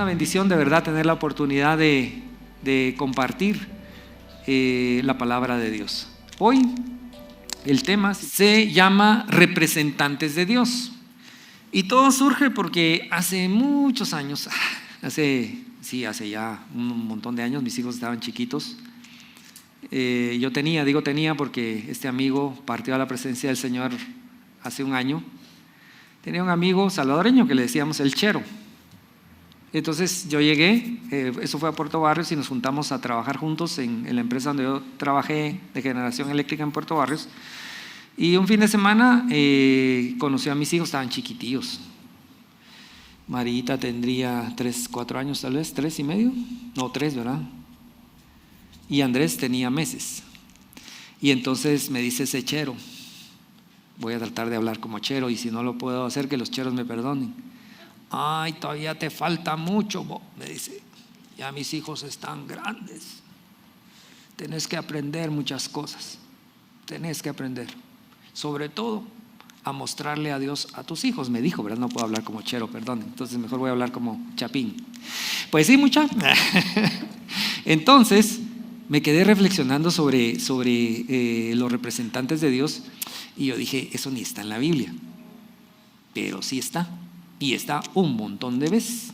una bendición de verdad tener la oportunidad de compartir la palabra de Dios. Hoy el tema se llama representantes de Dios. Y todo surge porque hace muchos años, hace ya un montón de años, mis hijos estaban chiquitos. Yo digo tenía porque este amigo partió a la presencia del Señor hace un año. Tenía un amigo salvadoreño que le decíamos el Chero. Entonces yo llegué, eso fue a Puerto Barrios, y nos juntamos a trabajar juntos en la empresa donde yo trabajé de generación eléctrica en Puerto Barrios. Y un fin de semana conocí a mis hijos, estaban chiquitillos. Marita tendría 3, 4 años tal vez, 3 y medio, no 3, ¿verdad? Y Andrés tenía meses. Y entonces me dice ese Chero, voy a tratar de hablar como Chero, y si no lo puedo hacer, que los cheros me perdonen. Ay, todavía te falta mucho, me dice, ya mis hijos están grandes, tenés que aprender muchas cosas, tenés que aprender, sobre todo a mostrarle a Dios a tus hijos, me dijo, ¿verdad? No puedo hablar como Chero, perdón, entonces mejor voy a hablar como Chapín. Pues sí, mucha. Entonces me quedé reflexionando sobre los representantes de Dios, y yo dije, eso ni está en la Biblia, pero sí está. Y está un montón de veces.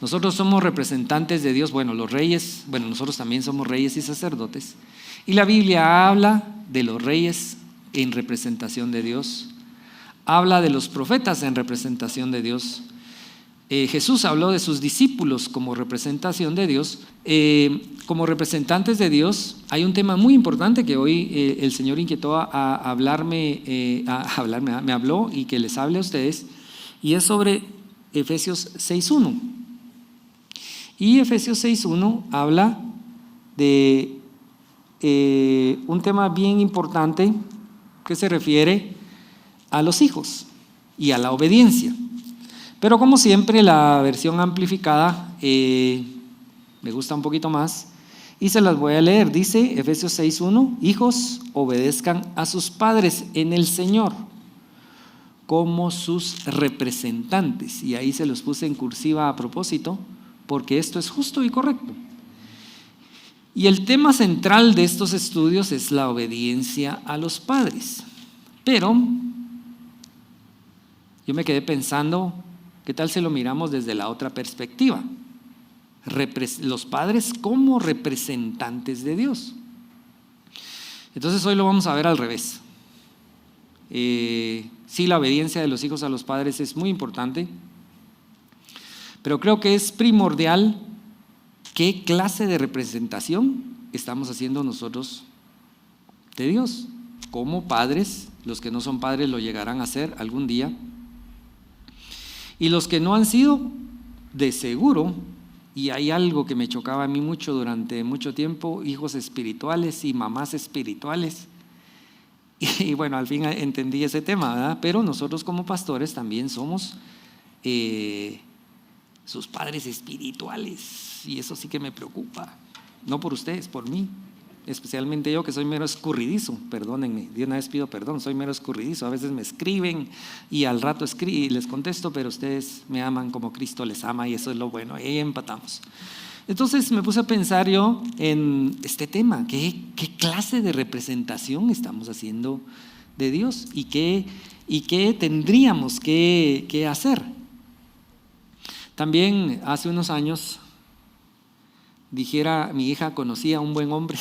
Nosotros somos representantes de Dios, los reyes, nosotros también somos reyes y sacerdotes. Y la Biblia habla de los reyes en representación de Dios, habla de los profetas en representación de Dios. Jesús habló de sus discípulos como representación de Dios. Como representantes de Dios, hay un tema muy importante que hoy el Señor inquietó me habló y que les hable a ustedes. Y es sobre Efesios 6.1. Y Efesios 6.1 habla de un tema bien importante que se refiere a los hijos y a la obediencia. Pero como siempre, la versión amplificada me gusta un poquito más y se las voy a leer. Dice Efesios 6.1: hijos, obedezcan a sus padres en el Señor como sus representantes. Y ahí se los puse en cursiva a propósito, porque esto es justo y correcto. Y el tema central de estos estudios es la obediencia a los padres. Pero yo me quedé pensando, ¿qué tal si lo miramos desde la otra perspectiva? Los padres como representantes de Dios. Entonces hoy lo vamos a ver al revés. Sí, la obediencia de los hijos a los padres es muy importante, pero creo que es primordial qué clase de representación estamos haciendo nosotros de Dios. Como padres, los que no son padres lo llegarán a ser algún día, y los que no han sido, de seguro, y hay algo que me chocaba a mí mucho durante mucho tiempo, hijos espirituales y mamás espirituales. Y al fin entendí ese tema, ¿verdad? Pero nosotros como pastores también somos sus padres espirituales, y eso sí que me preocupa, no por ustedes, por mí, especialmente yo que soy mero escurridizo. Perdónenme, de una vez pido perdón, soy mero escurridizo. A veces me escriben y al rato y les contesto, pero ustedes me aman como Cristo les ama, y eso es lo bueno, y ahí empatamos. Entonces me puse a pensar yo en este tema, ¿qué clase de representación estamos haciendo de Dios y qué tendríamos que hacer? También hace unos años, mi hija conocía a un buen hombre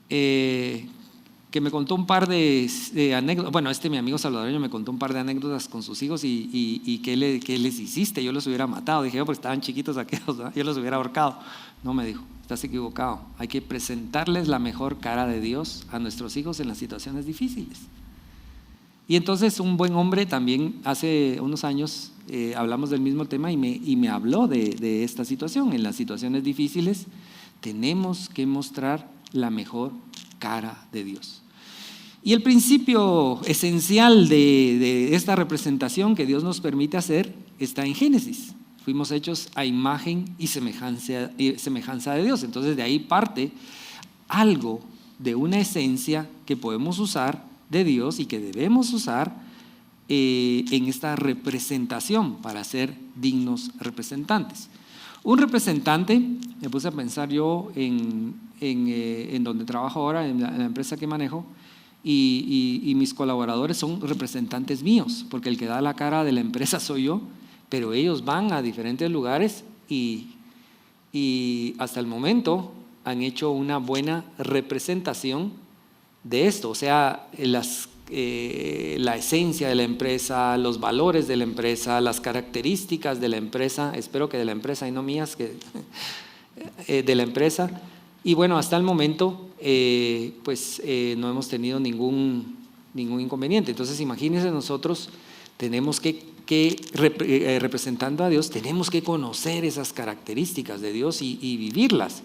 que me contó un par de anécdotas. Mi amigo salvadoreño me contó un par de anécdotas con sus hijos y ¿qué les hiciste? Yo los hubiera matado. Dije, pues estaban chiquitos aquellos, ¿no? Yo los hubiera ahorcado. No, me dijo, estás equivocado. Hay que presentarles la mejor cara de Dios a nuestros hijos en las situaciones difíciles. Y entonces un buen hombre también hace unos años hablamos del mismo tema y me habló de esta situación. En las situaciones difíciles tenemos que mostrar la mejor cara de Dios. Y el principio esencial de esta representación que Dios nos permite hacer está en Génesis. Fuimos hechos a imagen y semejanza de Dios. Entonces de ahí parte algo de una esencia que podemos usar de Dios y que debemos usar en esta representación para ser dignos representantes. Un representante, me puse a pensar yo en donde trabajo ahora, en la empresa que manejo, y mis colaboradores son representantes míos, porque el que da la cara de la empresa soy yo, pero ellos van a diferentes lugares y hasta el momento han hecho una buena representación de esto, o sea, la esencia de la empresa, los valores de la empresa, las características de la empresa, espero que de la empresa y no mías, de la empresa. Y bueno, hasta el momento no hemos tenido ningún inconveniente. Entonces imagínense, nosotros tenemos que representando a Dios, tenemos que conocer esas características de Dios y vivirlas,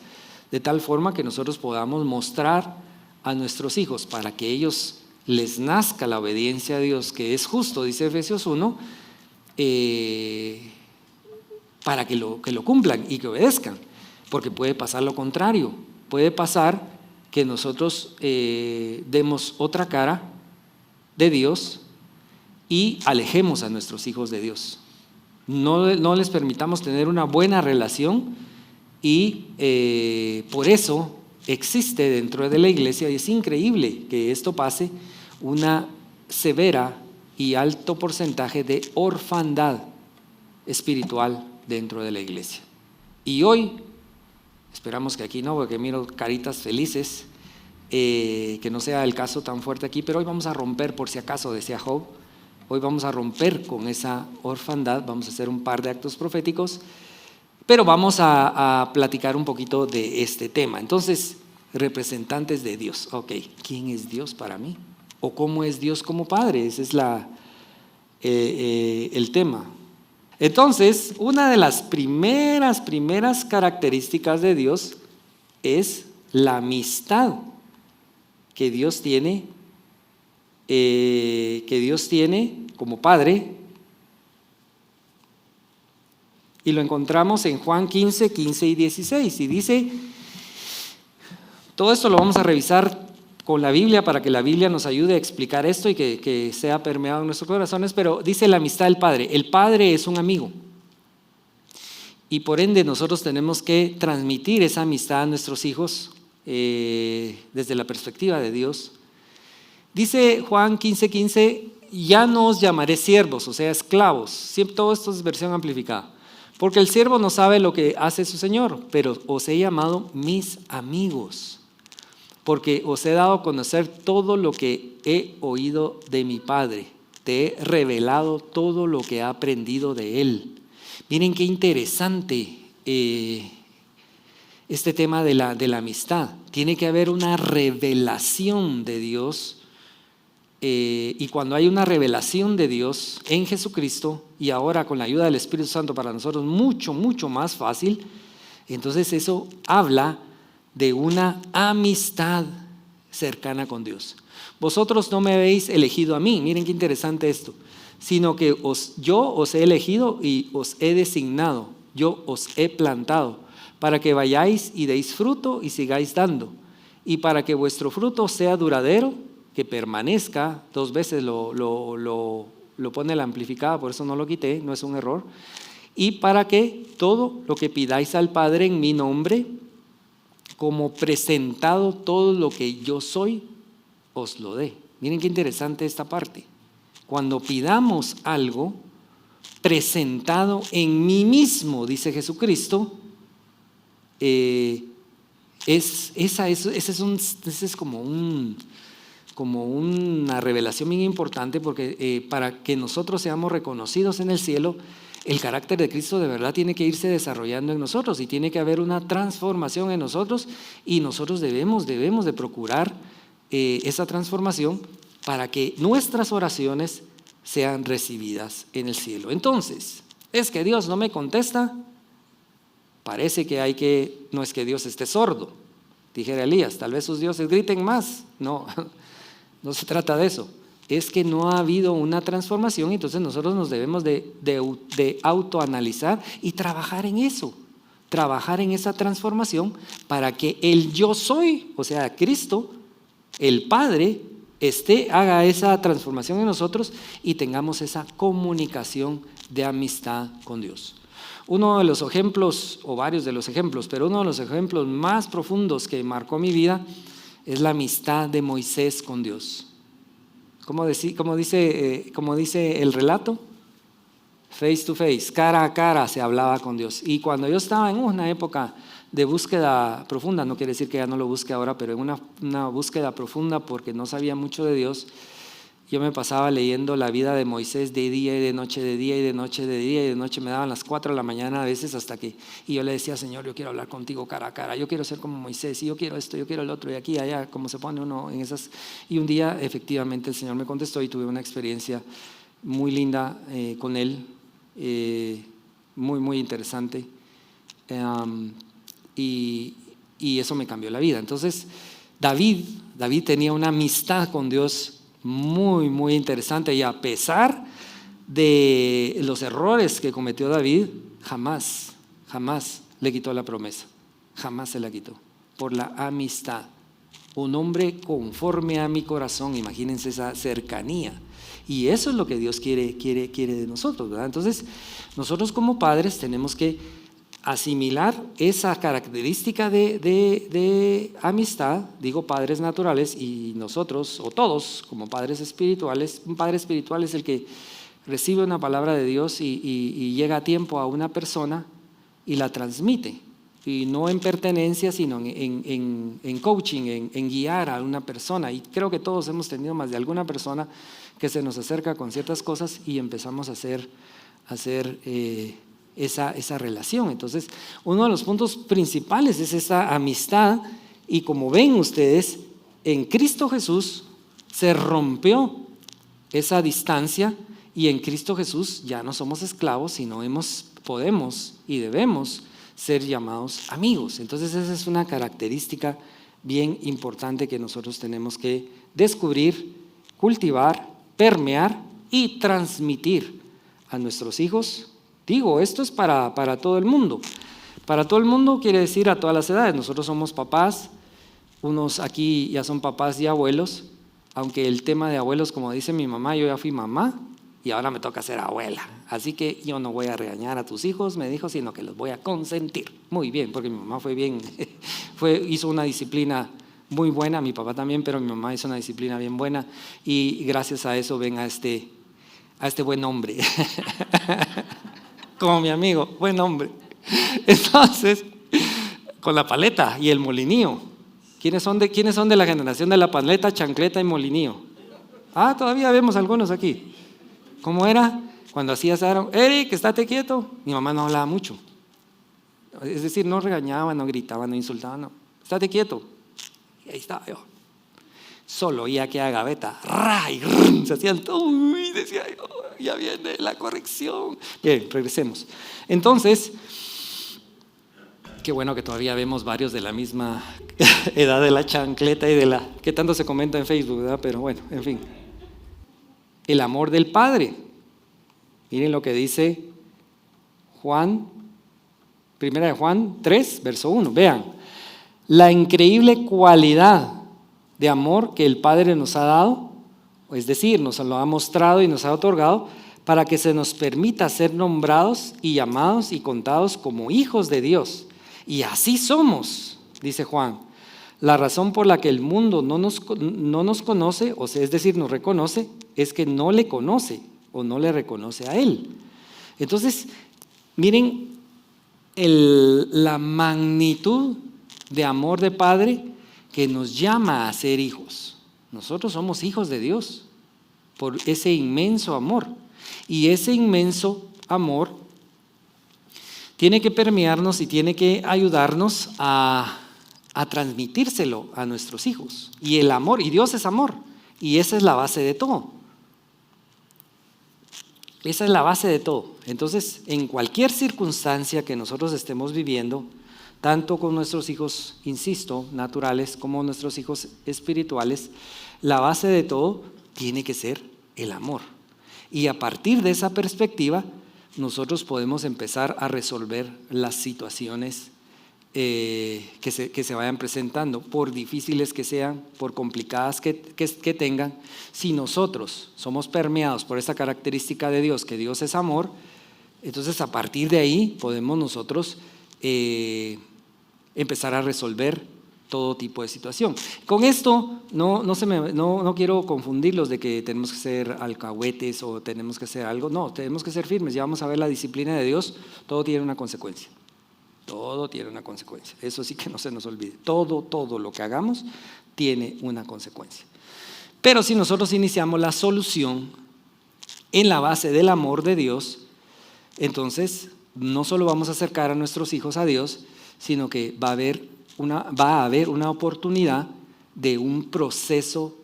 de tal forma que nosotros podamos mostrar a nuestros hijos, para que ellos les nazca la obediencia a Dios, que es justo, dice Efesios 1, para que lo cumplan y que obedezcan, porque puede pasar lo contrario, puede pasar que nosotros demos otra cara de Dios y alejemos a nuestros hijos de Dios, no les permitamos tener una buena relación y por eso existe dentro de la iglesia, y es increíble que esto pase, una severa y alto porcentaje de orfandad espiritual dentro de la iglesia. Y hoy, esperamos que aquí no, porque miro caritas felices, que no sea el caso tan fuerte aquí, pero hoy vamos a romper, por si acaso, decía Job, hoy vamos a romper con esa orfandad, vamos a hacer un par de actos proféticos, pero vamos a platicar un poquito de este tema. Entonces, representantes de Dios. Ok, ¿quién es Dios para mí? ¿O cómo es Dios como Padre? Ese es el tema. Entonces, una de las primeras características de Dios es la amistad que Dios tiene como Padre. Y lo encontramos en Juan 15 y 16. Y dice, todo esto lo vamos a revisar con la Biblia para que la Biblia nos ayude a explicar esto y que sea permeado en nuestros corazones, pero dice la amistad del Padre. El Padre es un amigo y por ende nosotros tenemos que transmitir esa amistad a nuestros hijos desde la perspectiva de Dios. Dice Juan 15, ya no os llamaré siervos, o sea, esclavos. Siempre, todo esto es versión amplificada. Porque el siervo no sabe lo que hace su Señor, pero os he llamado mis amigos, porque os he dado a conocer todo lo que he oído de mi Padre. Te he revelado todo lo que he aprendido de Él. Miren qué interesante este tema de la amistad. Tiene que haber una revelación de Dios. Y cuando hay una revelación de Dios en Jesucristo, y ahora con la ayuda del Espíritu Santo para nosotros mucho más fácil, entonces eso habla de una amistad cercana con Dios. Vosotros no me habéis elegido a mí, miren qué interesante esto, sino que yo os he elegido y os he designado, yo os he plantado, para que vayáis y deis fruto y sigáis dando, y para que vuestro fruto sea duradero, que permanezca. 2 veces lo pone la amplificada, por eso no lo quité, no es un error. Y para que todo lo que pidáis al Padre en mi nombre, como presentado todo lo que yo soy, os lo dé. Miren qué interesante esta parte. Cuando pidamos algo presentado en mí mismo, dice Jesucristo, ese es como una revelación bien importante, porque para que nosotros seamos reconocidos en el cielo, el carácter de Cristo de verdad tiene que irse desarrollando en nosotros y tiene que haber una transformación en nosotros, y nosotros debemos de procurar esa transformación para que nuestras oraciones sean recibidas en el cielo. Entonces, ¿es que Dios no me contesta? Parece que no es que Dios esté sordo, dijera Elías, tal vez sus dioses griten más. No se trata de eso, es que no ha habido una transformación, entonces nosotros nos debemos de autoanalizar y trabajar en eso, trabajar en esa transformación para que el yo soy, o sea, Cristo, el Padre, haga esa transformación en nosotros y tengamos esa comunicación de amistad con Dios. Uno de los ejemplos, o varios de los ejemplos, pero uno de los ejemplos más profundos que marcó mi vida es la amistad de Moisés con Dios. ¿Cómo dice el relato? Face to face, cara a cara se hablaba con Dios. Y cuando yo estaba en una época de búsqueda profunda, no quiere decir que ya no lo busque ahora, pero en una búsqueda profunda porque no sabía mucho de Dios, yo me pasaba leyendo la vida de Moisés de día y de noche, de día y de noche, de día y de noche. Me daban las 4 de la mañana a veces y yo le decía, Señor, yo quiero hablar contigo cara a cara, yo quiero ser como Moisés, y yo quiero esto, yo quiero el otro, y aquí y allá, como se pone uno en esas. Y un día efectivamente el Señor me contestó y tuve una experiencia muy linda con Él, muy, muy interesante, y eso me cambió la vida. Entonces David tenía una amistad con Dios muy, muy interesante, y a pesar de los errores que cometió David, jamás le quitó la promesa, jamás se la quitó, por la amistad. Un hombre conforme a mi corazón, imagínense esa cercanía. Y eso es lo que Dios quiere de nosotros, ¿verdad? Entonces, nosotros como padres tenemos que asimilar esa característica de amistad, digo padres naturales, y nosotros, o todos, como padres espirituales. Un padre espiritual es el que recibe una palabra de Dios y llega a tiempo a una persona y la transmite. Y no en pertenencia, sino en coaching, en guiar a una persona. Y creo que todos hemos tenido más de alguna persona que se nos acerca con ciertas cosas y empezamos a hacer esa relación. Entonces, uno de los puntos principales es esa amistad, y como ven ustedes, en Cristo Jesús se rompió esa distancia, y en Cristo Jesús ya no somos esclavos, sino podemos y debemos ser llamados amigos. Entonces, esa es una característica bien importante que nosotros tenemos que descubrir, cultivar, permear y transmitir a nuestros hijos. Digo, esto es para todo el mundo. Para todo el mundo quiere decir a todas las edades. Nosotros somos papás, unos aquí ya son papás y abuelos, aunque el tema de abuelos, como dice mi mamá, yo ya fui mamá y ahora me toca ser abuela. Así que yo no voy a regañar a tus hijos, me dijo, sino que los voy a consentir. Muy bien, porque mi mamá fue bien, hizo una disciplina muy buena, mi papá también, pero mi mamá hizo una disciplina bien buena, y gracias a eso ven a este buen hombre. Como mi amigo, buen hombre. Entonces, con la paleta y el molinillo. ¿Quiénes son de la generación de la paleta, chancleta y molinillo? Todavía vemos algunos aquí. ¿Cómo era? Cuando hacías Aaron, Eric, estate quieto. Mi mamá no hablaba mucho. Es decir, no regañaba, no gritaba, no insultaba, no. Estate quieto. Y ahí estaba yo. Solo ya que a gaveta, se hacían, decía yo, ya viene la corrección. Bien, regresemos. Entonces, qué bueno que todavía vemos varios de la misma edad de la chancleta y que tanto se comenta en Facebook, ¿verdad? Pero bueno, en fin. El amor del Padre. Miren lo que dice Primera de Juan 3, verso 1. Vean, la increíble cualidad de amor que el Padre nos ha dado, es decir, nos lo ha mostrado y nos ha otorgado para que se nos permita ser nombrados y llamados y contados como hijos de Dios. Y así somos, dice Juan. La razón por la que el mundo no nos conoce, o sea, es decir, nos reconoce, es que no le conoce o no le reconoce a Él. Entonces, miren la magnitud de amor de Padre que nos llama a ser hijos. Nosotros somos hijos de Dios por ese inmenso amor. Y ese inmenso amor tiene que permearnos y tiene que ayudarnos a transmitírselo a nuestros hijos. Y el amor, y Dios es amor, y esa es la base de todo. Esa es la base de todo. Entonces, en cualquier circunstancia que nosotros estemos viviendo, tanto con nuestros hijos, insisto, naturales, como nuestros hijos espirituales, la base de todo tiene que ser el amor. Y a partir de esa perspectiva, nosotros podemos empezar a resolver las situaciones que se vayan presentando, por difíciles que sean, por complicadas que tengan. Si nosotros somos permeados por esta característica de Dios, que Dios es amor, entonces a partir de ahí podemos nosotros empezar a resolver todo tipo de situación. Con esto no quiero confundirlos de que tenemos que ser alcahuetes o tenemos que hacer algo. No, tenemos que ser firmes. Ya vamos a ver la disciplina de Dios. Todo tiene una consecuencia. Todo tiene una consecuencia. Eso sí que no se nos olvide. Todo lo que hagamos tiene una consecuencia. Pero si nosotros iniciamos la solución en la base del amor de Dios, entonces no solo vamos a acercar a nuestros hijos a Dios, sino que va a haber una oportunidad de un proceso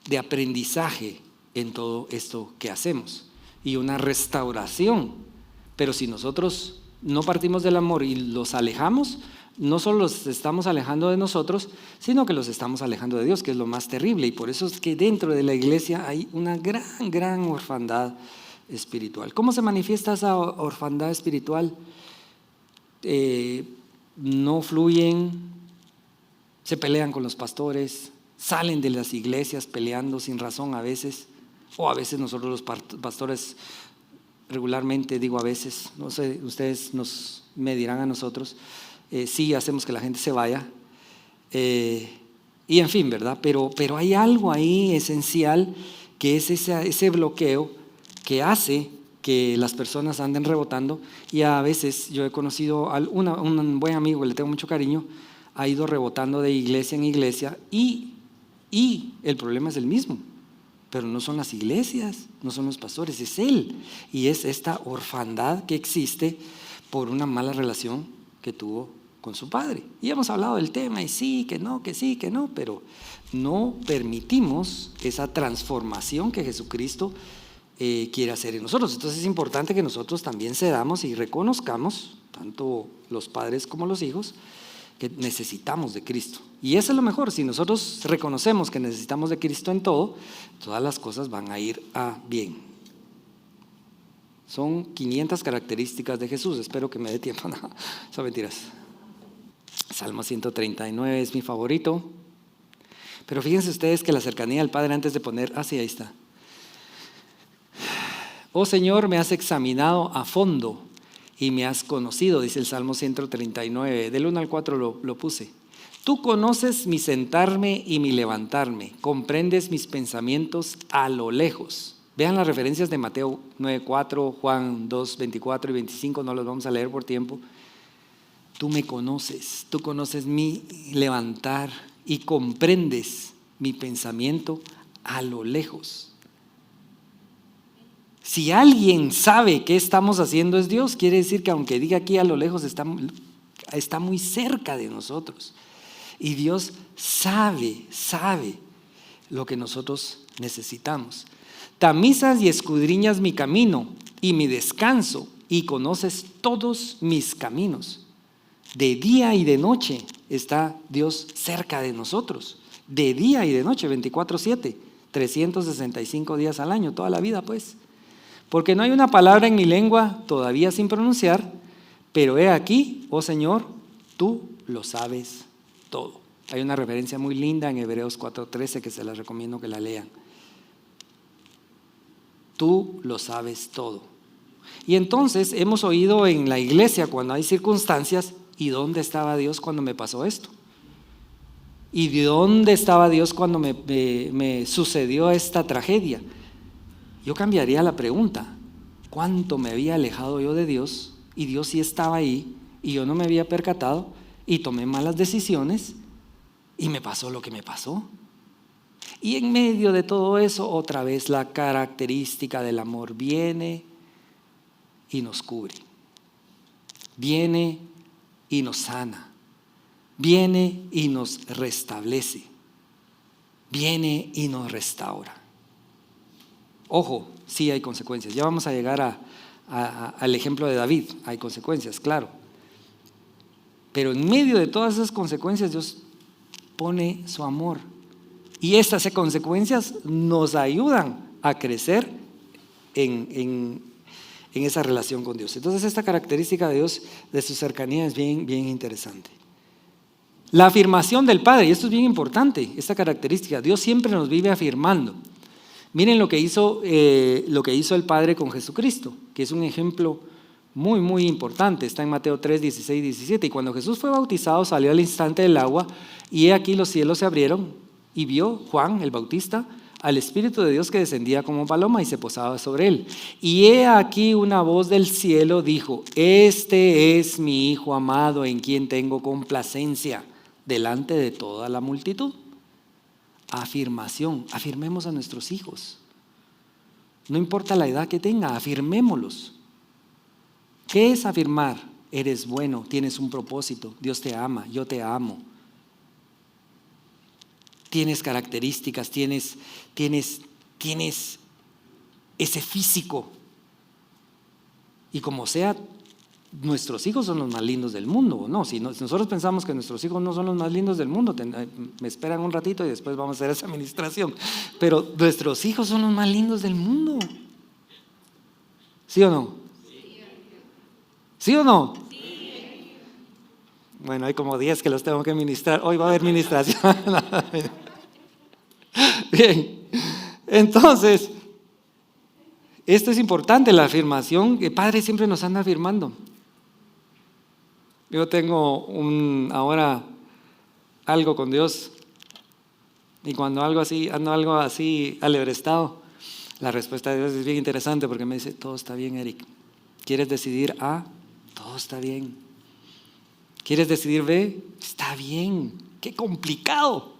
de aprendizaje en todo esto que hacemos y una restauración. Pero si nosotros no partimos del amor y los alejamos, no solo los estamos alejando de nosotros, sino que los estamos alejando de Dios, que es lo más terrible. Y por eso es que dentro de la iglesia hay una gran orfandad espiritual. ¿Cómo se manifiesta esa orfandad espiritual? No fluyen, se pelean con los pastores, salen de las iglesias peleando sin razón a veces, o a veces nosotros los pastores regularmente, digo a veces, no sé, ustedes me dirán a nosotros, sí hacemos que la gente se vaya, y en fin, ¿verdad? Pero hay algo ahí esencial que es ese bloqueo que hace que las personas anden rebotando. Y a veces yo he conocido a un buen amigo, le tengo mucho cariño, ha ido rebotando de iglesia en iglesia y el problema es el mismo. Pero no son las iglesias, no son los pastores, es él. Y es esta orfandad que existe por una mala relación que tuvo con su padre. Y hemos hablado del tema, y sí, que no, pero no permitimos esa transformación que Jesucristo quiere hacer en nosotros. Entonces es importante que nosotros también cedamos y reconozcamos, tanto los padres como los hijos, que necesitamos de Cristo. Y eso es lo mejor. Si nosotros reconocemos que necesitamos de Cristo en todo, todas las cosas van a ir a bien. Son 500 características de Jesús. Espero que me dé tiempo. No, son mentiras. Salmo 139 es mi favorito. Pero fíjense ustedes que la cercanía al Padre, antes de poner, sí, ahí está. Oh Señor, me has examinado a fondo y me has conocido, dice el Salmo 139, del 1 al 4 lo puse. Tú conoces mi sentarme y mi levantarme, comprendes mis pensamientos a lo lejos. Vean las referencias de Mateo 9:4, Juan 2:24 y 25, no los vamos a leer por tiempo. Tú me conoces, tú conoces mi levantar y comprendes mi pensamiento a lo lejos. Si alguien sabe qué estamos haciendo es Dios, quiere decir que aunque diga aquí a lo lejos, está muy cerca de nosotros. Y Dios sabe lo que nosotros necesitamos. Tamizas y escudriñas mi camino y mi descanso y conoces todos mis caminos. De día y de noche está Dios cerca de nosotros. De día y de noche, 24/7, 365 días al año, toda la vida pues. Porque no hay una palabra en mi lengua todavía sin pronunciar, pero he aquí, oh Señor, tú lo sabes todo. Hay una referencia muy linda en Hebreos 4:13 que se las recomiendo que la lean. Tú lo sabes todo. Y entonces hemos oído en la iglesia cuando hay circunstancias, ¿y dónde estaba Dios cuando me pasó esto? ¿Y de dónde estaba Dios cuando me sucedió esta tragedia? Yo cambiaría la pregunta. ¿Cuánto me había alejado yo de Dios? Y Dios sí estaba ahí y yo no me había percatado y tomé malas decisiones y me pasó lo que me pasó. Y en medio de todo eso, otra vez la característica del amor viene y nos cubre. Viene y nos sana. Viene y nos restablece. Viene y nos restaura. Ojo, sí hay consecuencias. Ya vamos a llegar al ejemplo de David. Hay consecuencias, claro. Pero en medio de todas esas consecuencias, Dios pone su amor. Y estas consecuencias nos ayudan a crecer en esa relación con Dios. Entonces, esta característica de Dios, de su cercanía, es bien interesante. La afirmación del Padre, y esto es bien importante, esta característica, Dios siempre nos vive afirmando. Miren lo que hizo el Padre con Jesucristo, que es un ejemplo muy, muy importante. Está en Mateo 3, 16, 17. Y cuando Jesús fue bautizado, salió al instante del agua, y he aquí los cielos se abrieron, y vio Juan, el Bautista, al Espíritu de Dios que descendía como paloma y se posaba sobre él. Y he aquí una voz del cielo dijo: este es mi Hijo amado, en quien tengo complacencia, delante de toda la multitud. Afirmación, afirmemos a nuestros hijos. No importa la edad que tenga, afirmémoslos. ¿Qué es afirmar? Eres bueno, tienes un propósito, Dios te ama, yo te amo. Tienes características, tienes ese físico. Y como sea, nuestros hijos son los más lindos del mundo, ¿no? Si nosotros pensamos que nuestros hijos no son los más lindos del mundo, me esperan un ratito y después vamos a hacer esa administración. Pero nuestros hijos son los más lindos del mundo. ¿Sí o no? ¿Sí o no? Sí. Bueno, hay como 10 que los tengo que ministrar. Hoy va a haber ministración. Bien, entonces, esto es importante, la afirmación. El Padre siempre nos anda afirmando. Yo tengo ahora algo con Dios, y cuando ando algo así alebrestado, la respuesta de Dios es bien interesante, porque me dice: todo está bien, Eric. ¿Quieres decidir A? Todo está bien. ¿Quieres decidir B? Está bien. ¡Qué complicado!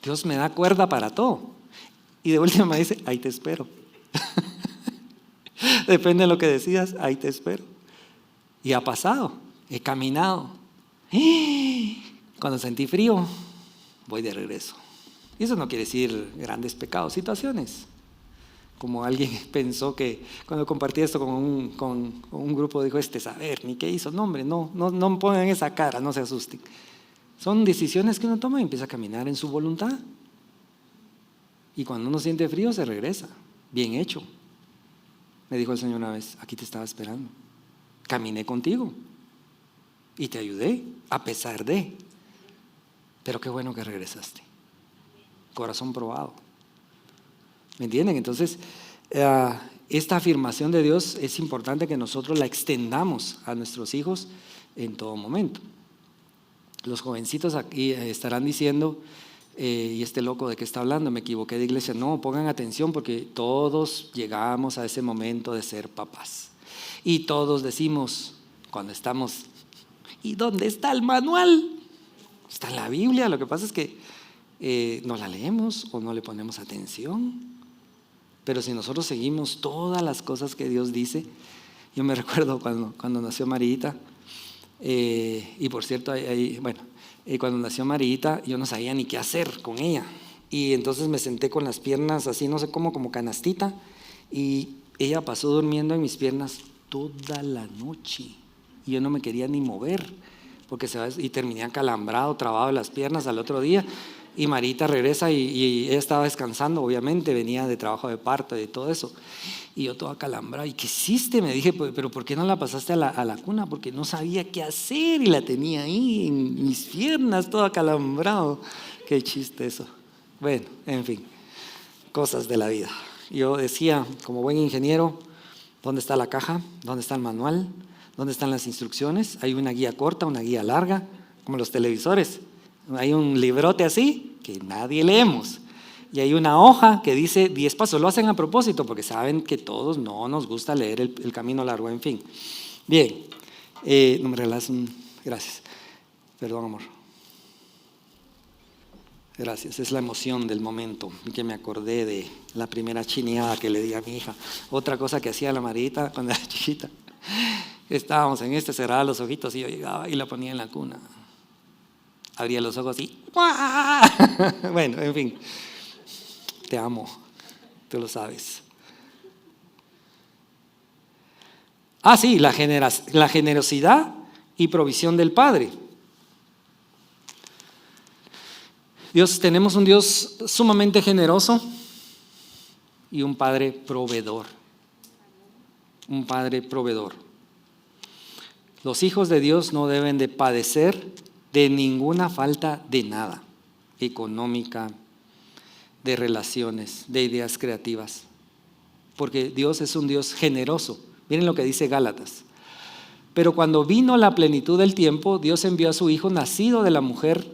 Dios me da cuerda para todo. Y de última me dice: ahí te espero. Depende de lo que decidas, ahí te espero. Y ha pasado, he caminado. Cuando sentí frío, voy de regreso. Y eso no quiere decir grandes pecados, situaciones. Como alguien pensó que cuando compartí esto con un grupo, dijo: saber, ni qué hizo. No, hombre, no pongan esa cara, no se asusten. Son decisiones que uno toma y empieza a caminar en su voluntad. Y cuando uno siente frío, se regresa. Bien hecho. Me dijo el Señor una vez: aquí te estaba esperando. Caminé contigo y te ayudé a pesar de. Pero qué bueno que regresaste. Corazón probado. ¿Me entienden? Entonces, esta afirmación de Dios es importante que nosotros la extendamos a nuestros hijos en todo momento. Los jovencitos aquí estarán diciendo: ¿y este loco de qué está hablando? Me equivoqué de iglesia. No, pongan atención, porque todos llegamos a ese momento de ser papás. Y todos decimos, cuando estamos: ¿y dónde está el manual? Está en la Biblia. Lo que pasa es que no la leemos o no le ponemos atención. Pero si nosotros seguimos todas las cosas que Dios dice. Yo me recuerdo cuando nació Marita, y por cierto, cuando nació Marita, yo no sabía ni qué hacer con ella. Y entonces me senté con las piernas así, no sé cómo, como canastita, y ella pasó durmiendo en mis piernas toda la noche. Y yo no me quería ni mover, y terminé acalambrado, trabado de las piernas al otro día. Y Marita regresa y ella estaba descansando, obviamente, venía de trabajo de parto y de todo eso. Y yo todo acalambrado: ¿y qué hiciste? Me dije: pero ¿por qué no la pasaste a la cuna? Porque no sabía qué hacer y la tenía ahí en mis piernas, todo acalambrado. Qué chiste eso. Bueno, en fin, cosas de la vida. Yo decía, como buen ingeniero: ¿dónde está la caja? ¿Dónde está el manual? ¿Dónde están las instrucciones? Hay una guía corta, una guía larga, como los televisores. Hay un librote así que nadie leemos. Y hay una hoja que dice 10 pasos. Lo hacen a propósito porque saben que todos no nos gusta leer el camino largo, en fin. Bien, no me regalas gracias. Perdón, amor. Gracias, es la emoción del momento que me acordé de la primera chineada que le di a mi hija. Otra cosa que hacía la Marita cuando era chiquita. Estábamos cerraba los ojitos y yo llegaba y la ponía en la cuna. Abría los ojos y bueno, en fin, te amo, tú lo sabes. Sí, la generosidad y provisión del Padre. Tenemos un Dios sumamente generoso y un Padre proveedor. Un Padre proveedor. Los hijos de Dios no deben de padecer de ninguna falta de nada, económica, de relaciones, de ideas creativas, porque Dios es un Dios generoso. Miren lo que dice Gálatas. Pero cuando vino la plenitud del tiempo, Dios envió a su Hijo nacido de mujer,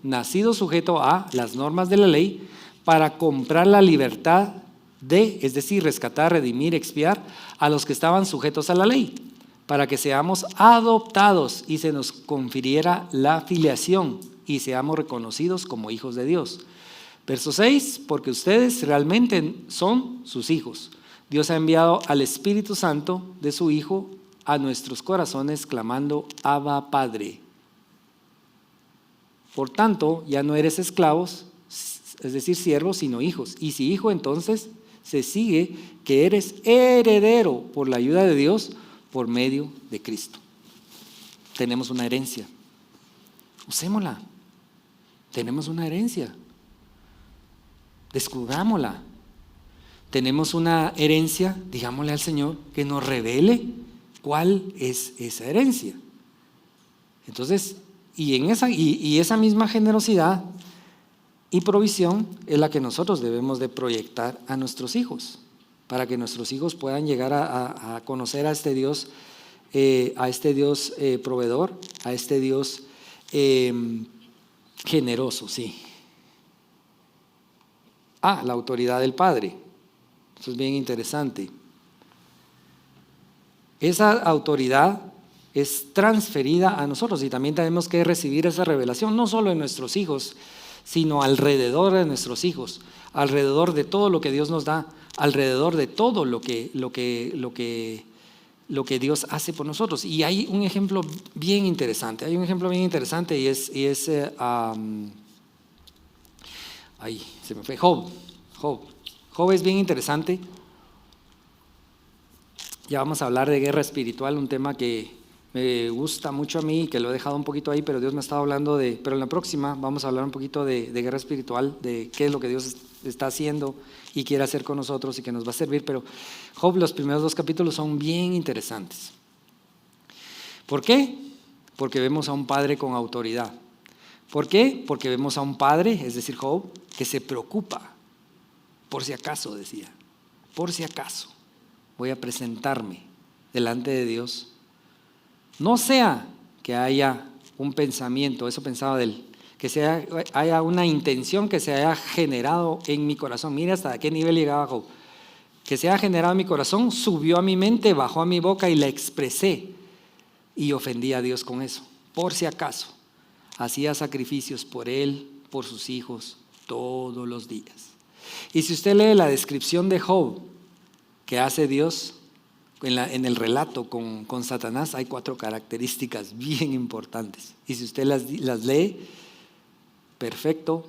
nacido sujeto a las normas de la ley, para comprar la libertad es decir, rescatar, redimir, expiar a los que estaban sujetos a la ley, para que seamos adoptados y se nos confiriera la filiación y seamos reconocidos como hijos de Dios. Verso 6, porque ustedes realmente son sus hijos. Dios ha enviado al Espíritu Santo de su Hijo a nuestros corazones clamando, Abba, Padre. Por tanto, ya no eres esclavos, es decir, siervos, sino hijos. Y si hijo, entonces se sigue que eres heredero por la ayuda de Dios por medio de Cristo. Tenemos una herencia. Usémosla. Tenemos una herencia. Descubrámosla. Tenemos una herencia, digámosle al Señor que nos revele cuál es esa herencia. Entonces, y esa misma generosidad y provisión es la que nosotros debemos de proyectar a nuestros hijos, para que nuestros hijos puedan llegar a conocer a este Dios proveedor, a este Dios generoso, sí. La autoridad del Padre. Eso es bien interesante. Esa autoridad es transferida a nosotros y también tenemos que recibir esa revelación, no solo en nuestros hijos, sino alrededor de nuestros hijos, alrededor de todo lo que Dios nos da, alrededor de todo lo que Dios hace por nosotros. Y hay un ejemplo bien interesante, y es se me fue, Job. Job es bien interesante. Ya vamos a hablar de guerra espiritual, un tema que me gusta mucho a mí, que lo he dejado un poquito ahí, pero Dios me ha estado hablando pero en la próxima vamos a hablar un poquito de guerra espiritual, de qué es lo que Dios está haciendo y quiere hacer con nosotros y que nos va a servir. Pero Job, los primeros 2 capítulos son bien interesantes. ¿Por qué? Porque vemos a un padre con autoridad. ¿Por qué? Porque vemos a un padre, es decir, Job, que se preocupa. Por si acaso, decía, por si acaso voy a presentarme delante de Dios. No sea que haya un pensamiento, eso pensaba de él, que haya una intención que se haya generado en mi corazón. Mira hasta qué nivel llegaba Job. Que se haya generado en mi corazón, subió a mi mente, bajó a mi boca y la expresé. Y ofendí a Dios con eso. Por si acaso, hacía sacrificios por él, por sus hijos, todos los días. Y si usted lee la descripción de Job que hace Dios en el relato con Satanás, hay 4 características bien importantes. Y si usted las lee, perfecto,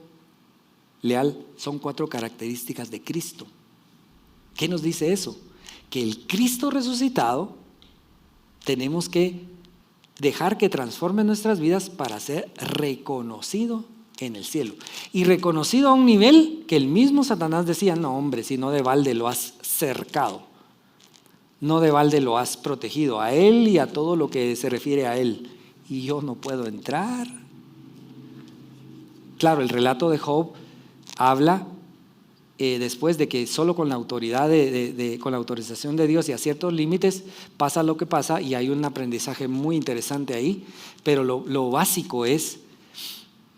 leal, son 4 características de Cristo. ¿Qué nos dice eso? Que el Cristo resucitado tenemos que dejar que transforme nuestras vidas para ser reconocido en el cielo. Y reconocido a un nivel que el mismo Satanás decía, no hombre, si no de balde lo has cercado. No de balde lo has protegido a él y a todo lo que se refiere a él. Y yo no puedo entrar. Claro, el relato de Job habla después de que solo con la autoridad con la autorización de Dios y a ciertos límites pasa lo que pasa, y hay un aprendizaje muy interesante ahí, pero lo básico es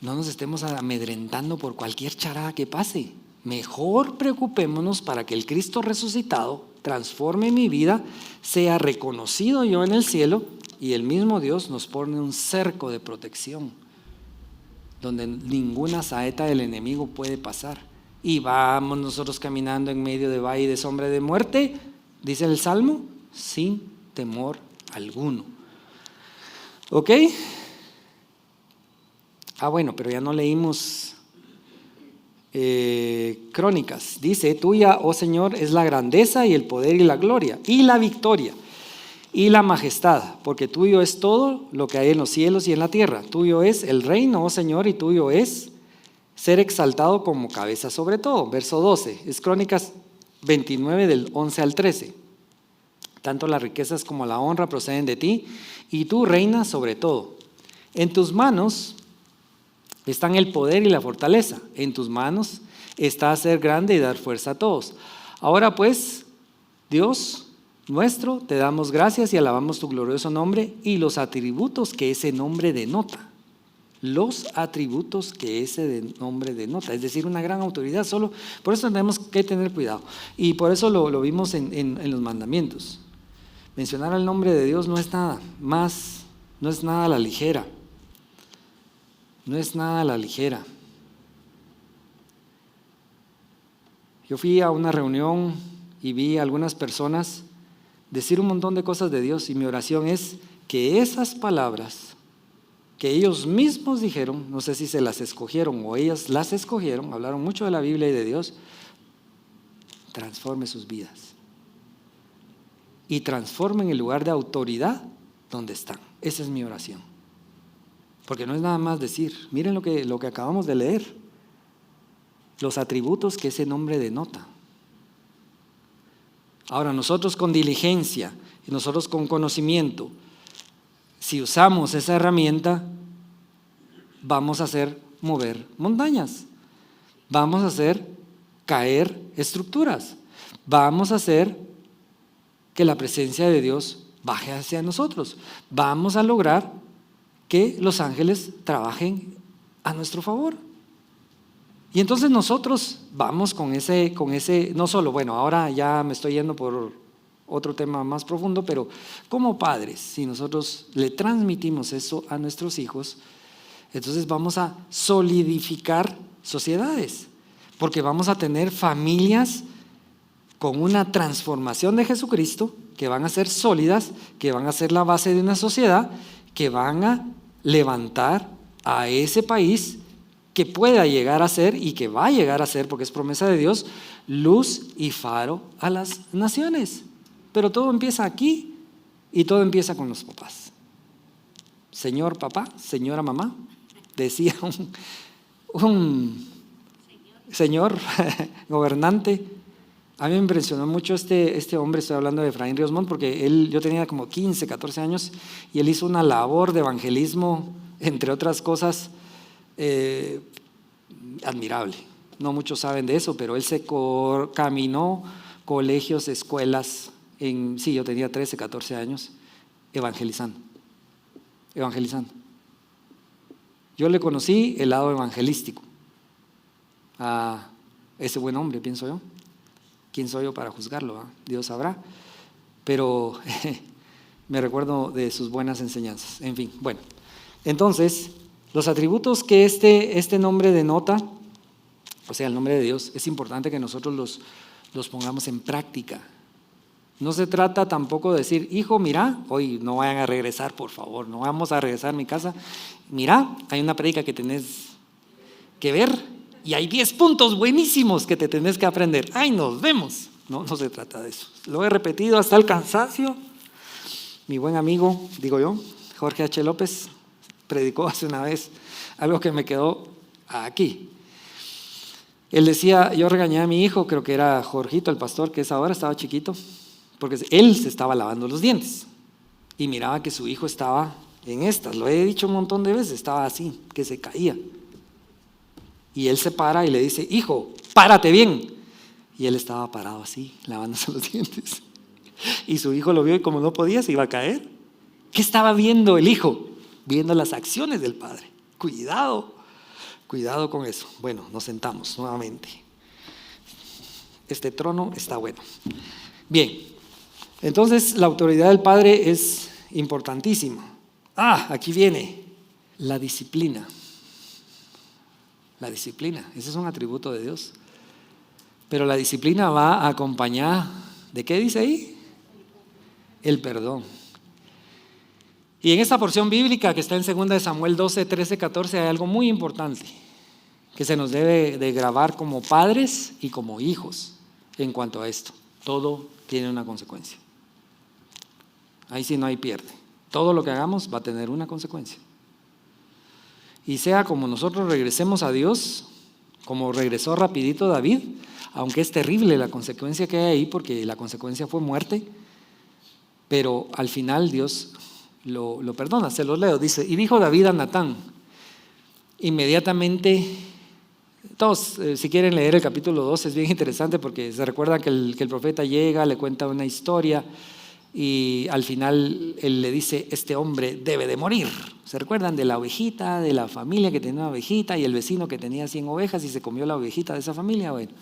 no nos estemos amedrentando por cualquier charada que pase. Mejor preocupémonos para que el Cristo resucitado transforme mi vida, sea reconocido yo en el cielo, y el mismo Dios nos pone un cerco de protección donde ninguna saeta del enemigo puede pasar. Y vamos nosotros caminando en medio de valle de sombra de muerte, dice el Salmo, sin temor alguno. ¿Ok? Bueno, pero ya no leímos Crónicas. Dice, tuya, oh Señor, es la grandeza y el poder y la gloria y la victoria y la majestad, porque tuyo es todo lo que hay en los cielos y en la tierra. Tuyo es el reino, oh Señor, y tuyo es ser exaltado como cabeza sobre todo. Verso 12, es Crónicas 29 del 11 al 13. Tanto las riquezas como la honra proceden de ti, y tú reinas sobre todo. En tus manos están el poder y la fortaleza. En tus manos está hacer grande y dar fuerza a todos. Ahora pues, Dios nuestro, te damos gracias y alabamos tu glorioso nombre y los atributos que ese nombre denota. Los atributos que ese nombre denota, es decir, una gran autoridad. Solo por eso tenemos que tener cuidado, y por eso lo vimos en los mandamientos. Mencionar el nombre de Dios no es nada más, no es nada a la ligera, no es nada a la ligera. Yo fui a una reunión y vi a algunas personas decir un montón de cosas de Dios, y mi oración es que esas palabras que ellos mismos dijeron, no sé si se las escogieron o ellas las escogieron, hablaron mucho de la Biblia y de Dios, transforme sus vidas y transformen el lugar de autoridad donde están. Esa es mi oración, porque no es nada más decir. Miren lo que acabamos de leer, los atributos que ese nombre denota. Ahora, nosotros con diligencia y nosotros con conocimiento, si usamos esa herramienta, vamos a hacer mover montañas, vamos a hacer caer estructuras, vamos a hacer que la presencia de Dios baje hacia nosotros, vamos a lograr que los ángeles trabajen a nuestro favor. Y entonces nosotros vamos con ese, no solo, bueno, ahora ya me estoy yendo por otro tema más profundo, pero como padres, si nosotros le transmitimos eso a nuestros hijos, entonces vamos a solidificar sociedades, porque vamos a tener familias con una transformación de Jesucristo, que van a ser sólidas, que van a ser la base de una sociedad, que van a levantar a ese país, que pueda llegar a ser y que va a llegar a ser, porque es promesa de Dios, luz y faro a las naciones. Pero todo empieza aquí y todo empieza con los papás. Señor papá, señora mamá, decía un señor gobernante. A mí me impresionó mucho este hombre, estoy hablando de Efraín Ríos Montt, porque yo tenía como 15, 14 años y él hizo una labor de evangelismo, entre otras cosas, admirable. No muchos saben de eso, pero él caminó colegios, escuelas, sí, yo tenía 13, 14 años, evangelizando. Yo le conocí el lado evangelístico a ese buen hombre, pienso yo. ¿Quién soy yo para juzgarlo? Dios sabrá. Pero me recuerdo de sus buenas enseñanzas. En fin, bueno. Entonces, los atributos que este nombre denota, o sea, el nombre de Dios, es importante que nosotros los pongamos en práctica. No se trata tampoco de decir, hijo, mira, hoy no vayan a regresar, por favor, no vamos a regresar a mi casa. Mira, hay una prédica que tenés que ver y hay 10 puntos buenísimos que te tenés que aprender. ¡Ay, nos vemos! No se trata de eso. Lo he repetido hasta el cansancio. Mi buen amigo, digo yo, Jorge H. López, predicó hace una vez algo que me quedó aquí. Él decía, yo regañé a mi hijo, creo que era Jorgito, el pastor, que es ahora, estaba chiquito, porque él se estaba lavando los dientes y miraba que su hijo estaba en estas, lo he dicho un montón de veces, estaba así, que se caía. Y él se para y le dice, hijo, párate bien. Y él estaba parado así, lavándose los dientes. Y su hijo lo vio y como no podía, se iba a caer. ¿Qué estaba viendo el hijo? Viendo las acciones del padre. Cuidado con eso. Bueno, nos sentamos nuevamente. Este trono está bueno. Bien, entonces la autoridad del Padre es importantísima. Aquí viene la disciplina. La disciplina, ese es un atributo de Dios. Pero la disciplina va acompañada ¿de qué dice ahí? El perdón. Y en esta porción bíblica que está en 2 Samuel 12, 13, 14 hay algo muy importante que se nos debe de grabar como padres y como hijos en cuanto a esto. Todo tiene una consecuencia. Ahí sí no hay pierde. Todo lo que hagamos va a tener una consecuencia. Y sea como nosotros regresemos a Dios, como regresó rapidito David, aunque es terrible la consecuencia que hay ahí, porque la consecuencia fue muerte, pero al final Dios lo perdona. Se los leo, dice: y dijo David a Natán, inmediatamente, todos, si quieren leer el capítulo 2, es bien interesante porque se recuerdan que el profeta llega, le cuenta una historia y al final él le dice: este hombre debe de morir. ¿Se recuerdan de la ovejita, de la familia que tenía una ovejita y el vecino que tenía 100 ovejas y se comió la ovejita de esa familia? Bueno,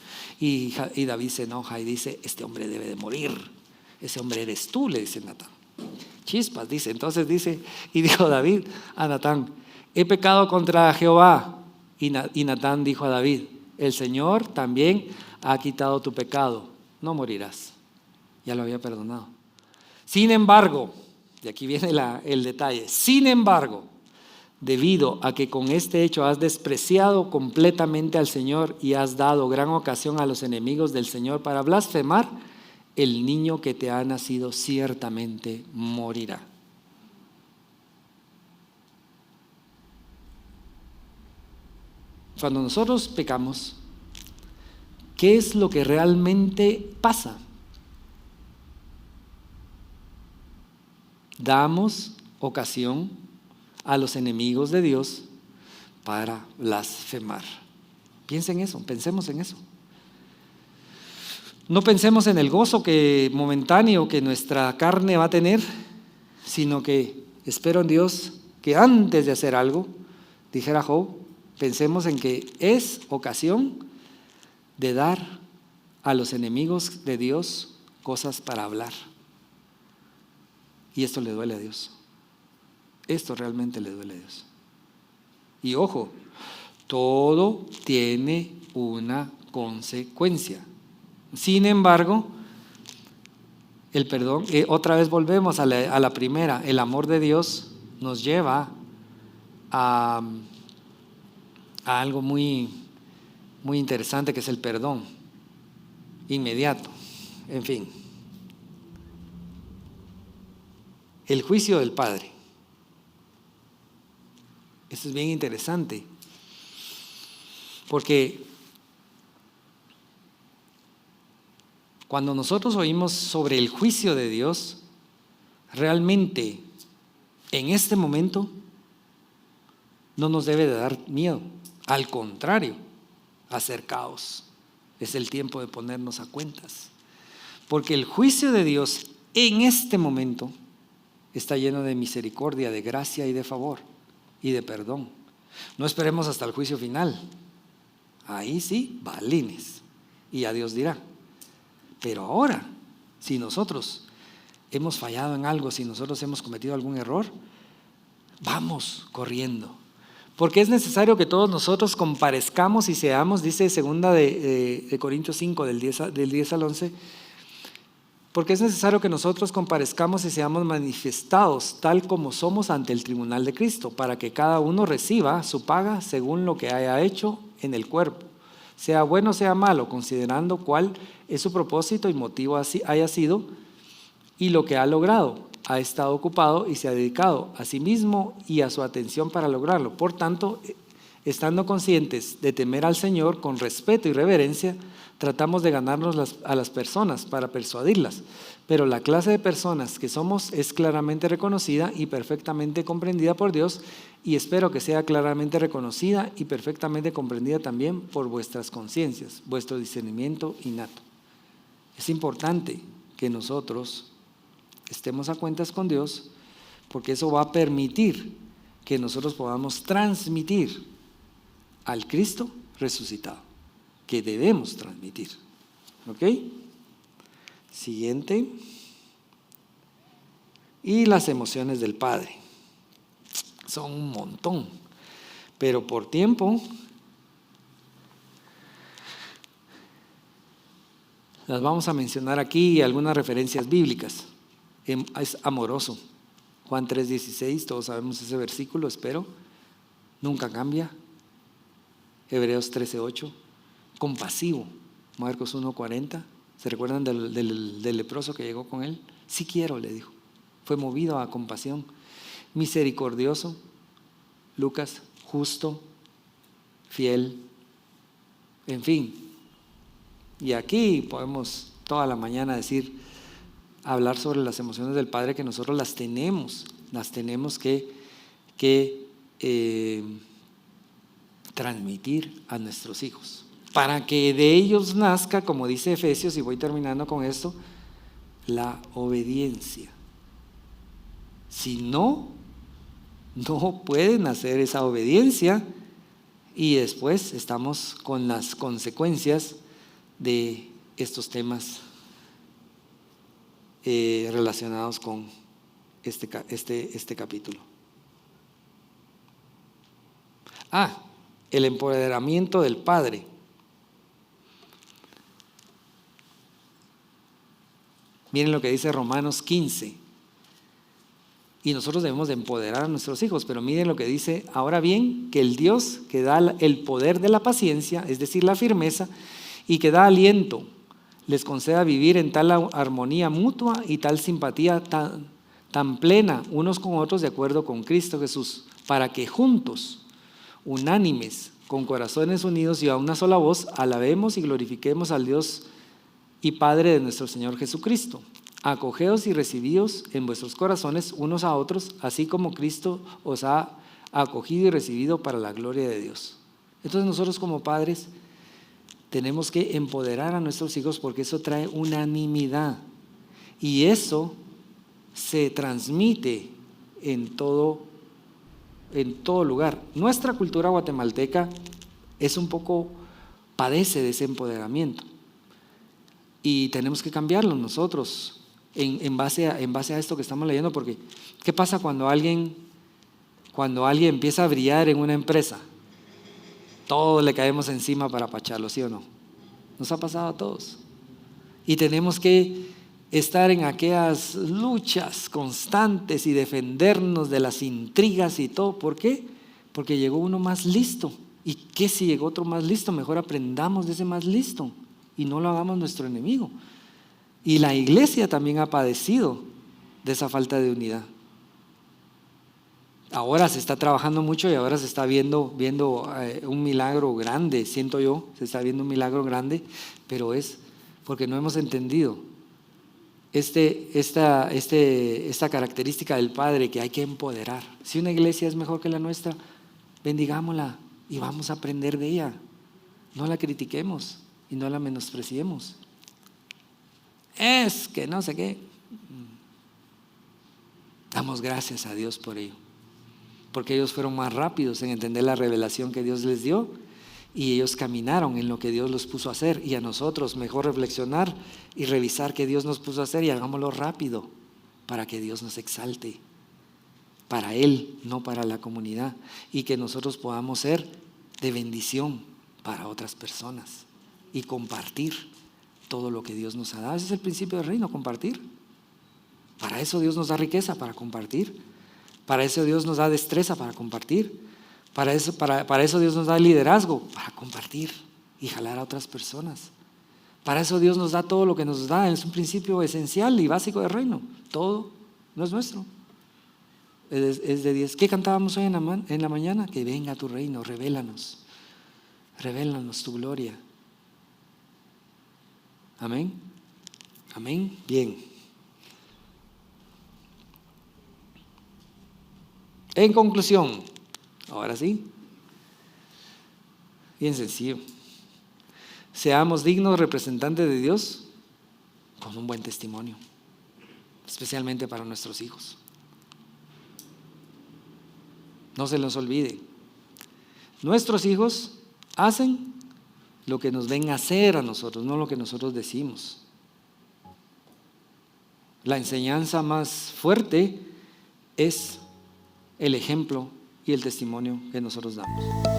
y David se enoja y dice: este hombre debe de morir. Ese hombre eres tú, le dice Natán. Chispas, dice. Entonces dice: y dijo David a Natán: he pecado contra Jehová. Y Natán dijo a David: el Señor también ha quitado tu pecado, no morirás. Ya lo había perdonado. Sin embargo, y aquí viene el detalle, sin embargo, debido a que con este hecho has despreciado completamente al Señor y has dado gran ocasión a los enemigos del Señor para blasfemar, el niño que te ha nacido ciertamente morirá. Cuando nosotros pecamos, ¿qué es lo que realmente pasa? Damos ocasión a los enemigos de Dios para blasfemar. Piensen eso, pensemos en eso. No pensemos en el gozo momentáneo que nuestra carne va a tener, sino que espero en Dios que antes de hacer algo, dijera Job, pensemos en que es ocasión de dar a los enemigos de Dios cosas para hablar. Y esto le duele a Dios. Esto realmente le duele a Dios. Y ojo, todo tiene una consecuencia. Sin embargo, el perdón, otra vez volvemos a la primera, el amor de Dios nos lleva a algo muy, muy interesante, que es el perdón inmediato. En fin, el juicio del Padre. Esto es bien interesante, porque cuando nosotros oímos sobre el juicio de Dios, realmente en este momento no nos debe de dar miedo. Al contrario, acercaos. Es el tiempo de ponernos a cuentas. Porque el juicio de Dios en este momento está lleno de misericordia, de gracia y de favor y de perdón. No esperemos hasta el juicio final. Ahí sí, balines. Y ya Dios dirá. Pero ahora, si nosotros hemos fallado en algo, si nosotros hemos cometido algún error, vamos corriendo. Porque es necesario que todos nosotros comparezcamos y seamos, dice segunda de Corintios 5, del 10 al 11, porque es necesario que nosotros comparezcamos y seamos manifestados tal como somos ante el tribunal de Cristo, para que cada uno reciba su paga según lo que haya hecho en el cuerpo, sea bueno o sea malo, considerando cuál es su propósito y motivo haya sido, y lo que ha logrado. Ha estado ocupado y se ha dedicado a sí mismo y a su atención para lograrlo. Por tanto, estando conscientes de temer al Señor con respeto y reverencia, tratamos de ganarnos a las personas para persuadirlas. Pero la clase de personas que somos es claramente reconocida y perfectamente comprendida por Dios, y espero que sea claramente reconocida y perfectamente comprendida también por vuestras conciencias, vuestro discernimiento innato. Es importante que nosotros estemos a cuentas con Dios, porque eso va a permitir que nosotros podamos transmitir al Cristo resucitado, que debemos transmitir. ¿Ok? Siguiente. Y las emociones del Padre. Son un montón, pero por tiempo las vamos a mencionar aquí, algunas referencias bíblicas. Es amoroso. Juan 3:16, todos sabemos ese versículo, espero. Nunca cambia. Hebreos 13:8. Compasivo. Marcos 1:40. ¿Se recuerdan del leproso que llegó con él? Sí quiero, le dijo. Fue movido a compasión. Misericordioso. Lucas, justo, fiel. En fin. Y aquí podemos toda la mañana decir hablar sobre las emociones del Padre, que nosotros las tenemos que transmitir a nuestros hijos, para que de ellos nazca, como dice Efesios, y voy terminando con esto, la obediencia. Si no pueden hacer esa obediencia, y después estamos con las consecuencias de estos temas relacionados con este capítulo. El empoderamiento del Padre. Miren lo que dice Romanos 15. Y nosotros debemos de empoderar a nuestros hijos, pero miren lo que dice: ahora bien, que el Dios que da el poder de la paciencia, es decir, la firmeza, y que da aliento, les conceda vivir en tal armonía mutua y tal simpatía tan plena unos con otros, de acuerdo con Cristo Jesús, para que juntos, unánimes, con corazones unidos y a una sola voz, alabemos y glorifiquemos al Dios y Padre de nuestro Señor Jesucristo. Acogeos y recibíos en vuestros corazones unos a otros, así como Cristo os ha acogido y recibido para la gloria de Dios. Entonces nosotros como padres tenemos que empoderar a nuestros hijos, porque eso trae unanimidad y eso se transmite en todo lugar. Nuestra cultura guatemalteca padece de ese empoderamiento y tenemos que cambiarlo nosotros en base a esto que estamos leyendo, porque ¿qué pasa cuando alguien empieza a brillar en una empresa? Todos le caemos encima para apacharlo, ¿sí o no? Nos ha pasado a todos. Y tenemos que estar en aquellas luchas constantes y defendernos de las intrigas y todo. ¿Por qué? Porque llegó uno más listo. ¿Y qué si llegó otro más listo? Mejor aprendamos de ese más listo y no lo hagamos nuestro enemigo. Y la iglesia también ha padecido de esa falta de unidad. Ahora se está trabajando mucho y ahora se está viendo un milagro grande, siento yo, se está viendo un milagro grande, pero es porque no hemos entendido esta característica del Padre que hay que empoderar. Si una iglesia es mejor que la nuestra, bendigámosla y vamos a aprender de ella. No la critiquemos y no la menospreciemos. Es que no sé qué. Damos gracias a Dios por ello, porque ellos fueron más rápidos en entender la revelación que Dios les dio y ellos caminaron en lo que Dios los puso a hacer. Y a nosotros mejor reflexionar y revisar qué Dios nos puso a hacer y hagámoslo rápido para que Dios nos exalte, para Él, no para la comunidad, y que nosotros podamos ser de bendición para otras personas y compartir todo lo que Dios nos ha dado. Ese es el principio del reino, compartir. Para eso Dios nos da riqueza, para compartir. Para eso Dios nos da destreza, para compartir. Para eso Dios nos da liderazgo, para compartir y jalar a otras personas. Para eso Dios nos da todo lo que nos da. Es un principio esencial y básico del reino. Todo no es nuestro, es de Dios. ¿Qué cantábamos hoy en la mañana? Que venga tu reino, revélanos tu gloria. Amén. Amén. Bien. En conclusión, ahora sí, bien sencillo. Seamos dignos representantes de Dios con un buen testimonio, especialmente para nuestros hijos. No se nos olvide, nuestros hijos hacen lo que nos ven hacer a nosotros, no lo que nosotros decimos. La enseñanza más fuerte es el ejemplo y el testimonio que nosotros damos.